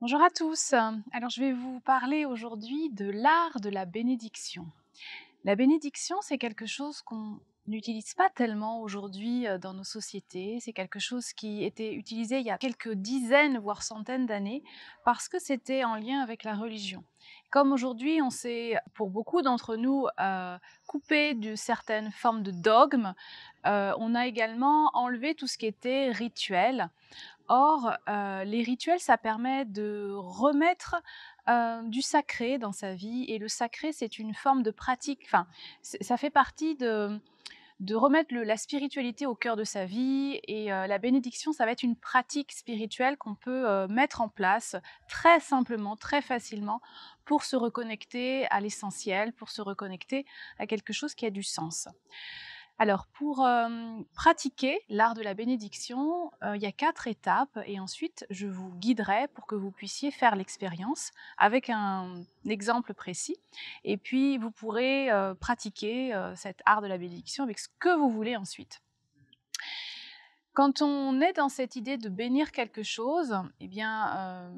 Bonjour à tous. Alors je vais vous parler aujourd'hui de l'art de la bénédiction. La bénédiction, c'est quelque chose qu'on n'utilise pas tellement aujourd'hui dans nos sociétés. C'est quelque chose qui était utilisé il y a quelques dizaines, voire centaines d'années, parce que c'était en lien avec la religion. Comme aujourd'hui, on s'est, pour beaucoup d'entre nous, coupé de certaines formes de dogmes, on a également enlevé tout ce qui était rituel. Or, les rituels, ça permet de remettre, du sacré dans sa vie et le sacré, c'est une forme de pratique, enfin, ça fait partie de remettre la spiritualité au cœur de sa vie et la bénédiction, ça va être une pratique spirituelle qu'on peut, mettre en place très simplement, très facilement pour se reconnecter à l'essentiel, pour se reconnecter à quelque chose qui a du sens. Alors pour, pratiquer l'art de la bénédiction, il y a 4 étapes et ensuite je vous guiderai pour que vous puissiez faire l'expérience avec un exemple précis et puis vous pourrez, pratiquer, cet art de la bénédiction avec ce que vous voulez ensuite. Quand on est dans cette idée de bénir quelque chose, eh bien,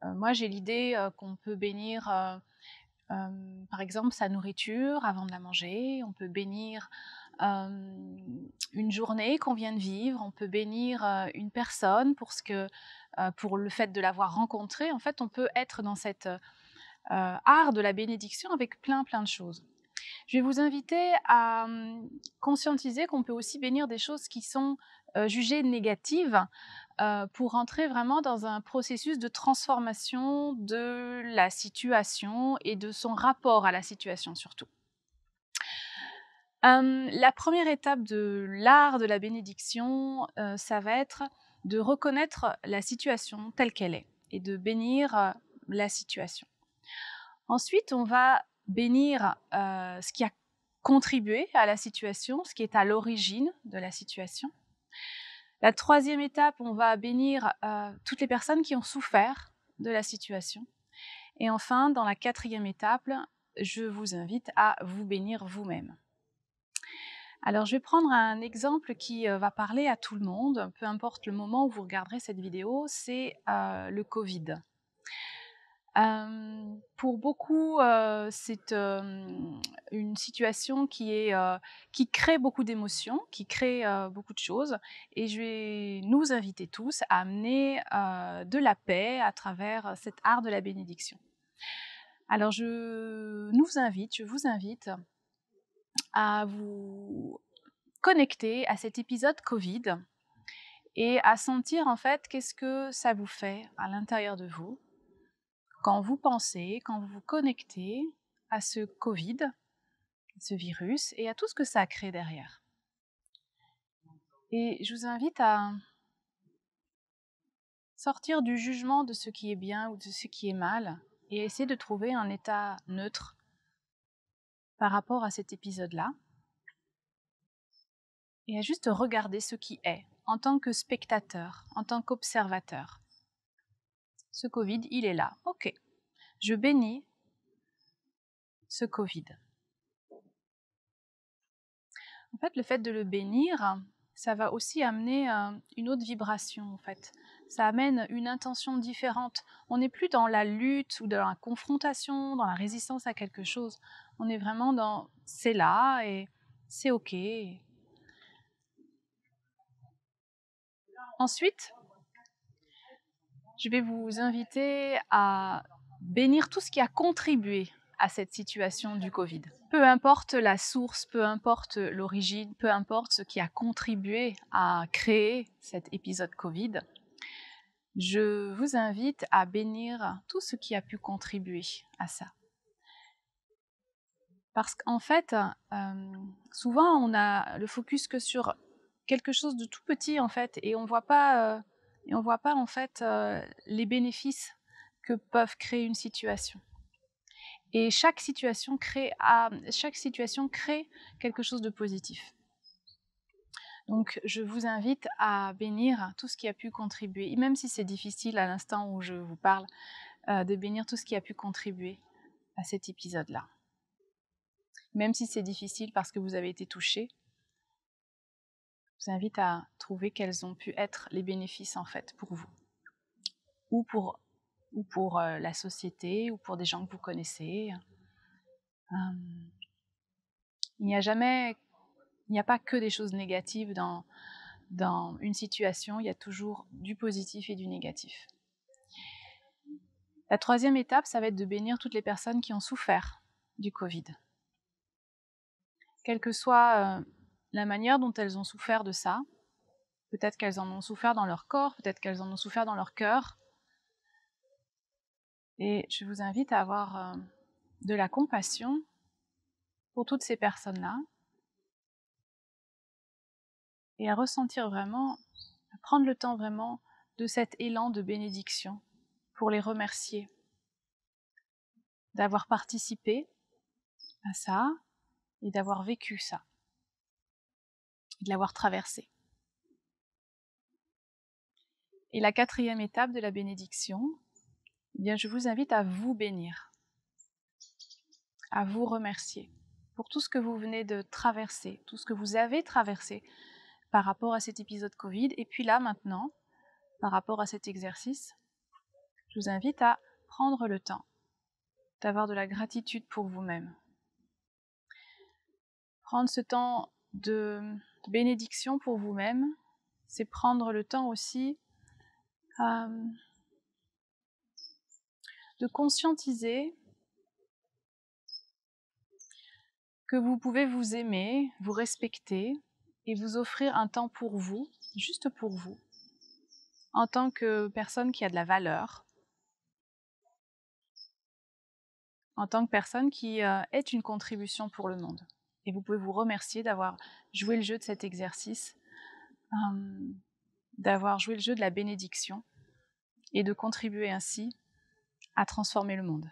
moi j'ai l'idée, qu'on peut bénir, par exemple sa nourriture avant de la manger, on peut bénir une journée qu'on vient de vivre, on peut bénir une personne pour le fait de l'avoir rencontrée. En fait, on peut être dans cet art de la bénédiction avec plein de choses. Je vais vous inviter à conscientiser qu'on peut aussi bénir des choses qui sont jugées négatives pour entrer vraiment dans un processus de transformation de la situation et de son rapport à la situation surtout. La première étape de l'art de la bénédiction, ça va être de reconnaître la situation telle qu'elle est et de bénir, la situation. Ensuite, on va bénir, ce qui a contribué à la situation, ce qui est à l'origine de la situation. La troisième étape, on va bénir, toutes les personnes qui ont souffert de la situation. Et enfin, dans la quatrième étape, je vous invite à vous bénir vous-même. Alors, je vais prendre un exemple qui va parler à tout le monde, peu importe le moment où vous regarderez cette vidéo, c'est le Covid. Pour beaucoup, c'est une situation qui crée beaucoup d'émotions, qui crée beaucoup de choses et je vais nous inviter tous à amener de la paix à travers cet art de la bénédiction. Alors je vous invite à vous connecter à cet épisode Covid et à sentir en fait qu'est-ce que ça vous fait à l'intérieur de vous quand vous pensez, quand vous vous connectez à ce Covid, ce virus et à tout ce que ça crée derrière. Et je vous invite à sortir du jugement de ce qui est bien ou de ce qui est mal et essayer de trouver un état neutre par rapport à cet épisode-là et à juste regarder ce qui est en tant que spectateur, en tant qu'observateur. Ce Covid, il est là. Ok, je bénis ce Covid. En fait, le fait de le bénir, ça va aussi amener une autre vibration, en fait. Ça amène une intention différente. On n'est plus dans la lutte ou dans la confrontation, dans la résistance à quelque chose. On est vraiment dans c'est là et c'est ok. Ensuite, je vais vous inviter à bénir tout ce qui a contribué à cette situation du Covid. Peu importe la source, peu importe l'origine, peu importe ce qui a contribué à créer cet épisode Covid, je vous invite à bénir tout ce qui a pu contribuer à ça. Parce qu'en fait, souvent on a le focus que sur quelque chose de tout petit en fait, et on voit pas en fait les bénéfices que peuvent créer une situation. Et chaque situation crée quelque chose de positif. Donc je vous invite à bénir tout ce qui a pu contribuer, et même si c'est difficile à l'instant où je vous parle, de bénir tout ce qui a pu contribuer à cet épisode-là. Même si c'est difficile parce que vous avez été touché, je vous invite à trouver quels ont pu être les bénéfices en fait pour vous ou pour ou pour la société, ou pour des gens que vous connaissez. Il n'y a pas que des choses négatives dans une situation, il y a toujours du positif et du négatif. La troisième étape, ça va être de bénir toutes les personnes qui ont souffert du Covid. Quelle que soit la manière dont elles ont souffert de ça, peut-être qu'elles en ont souffert dans leur corps, peut-être qu'elles en ont souffert dans leur cœur. Et je vous invite à avoir de la compassion pour toutes ces personnes-là et à ressentir vraiment, à prendre le temps vraiment de cet élan de bénédiction pour les remercier d'avoir participé à ça et d'avoir vécu ça, de l'avoir traversé. Et la quatrième étape de la bénédiction, eh bien, je vous invite à vous bénir, à vous remercier pour tout ce que vous venez de traverser, tout ce que vous avez traversé par rapport à cet épisode Covid. Et puis là, maintenant, par rapport à cet exercice, je vous invite à prendre le temps d'avoir de la gratitude pour vous-même. Prendre ce temps de bénédiction pour vous-même, c'est prendre le temps aussi de conscientiser que vous pouvez vous aimer, vous respecter et vous offrir un temps pour vous, juste pour vous, en tant que personne qui a de la valeur, en tant que personne qui est une contribution pour le monde. Et vous pouvez vous remercier d'avoir joué le jeu de cet exercice, d'avoir joué le jeu de la bénédiction et de contribuer ainsi à transformer le monde.